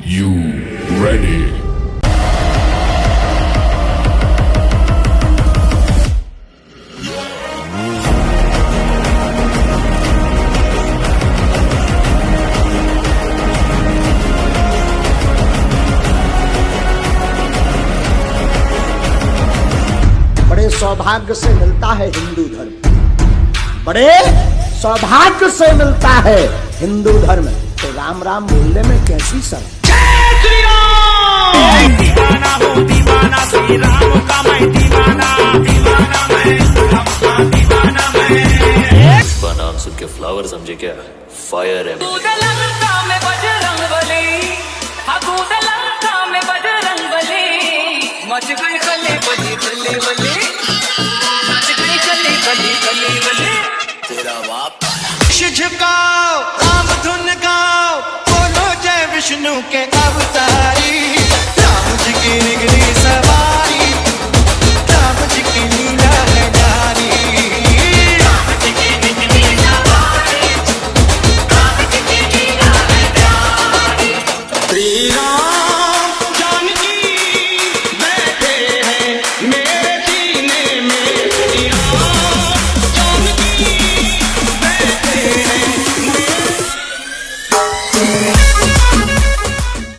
You ready? बड़े सौभाग्य से मिलता है हिंदू धर्म, बड़े सौभाग्य से मिलता है हिंदू धर्म। तो राम राम बोलने में कैसी शर्म। दीवाना हो दीवाना श्री राम का मैं दीवाना, दीवाना मैं राम का दीवाना मैं। इसका नाम सुन के फ्लावर समझे क्या? फायर है। मच गई कली बली बली बली, मच गई कली बली बली बली। तेरा बाप झुकाओ राम धुन गाओ, बोलो जय विष्णु के अवतारी, राम जी की निगरी सवारी।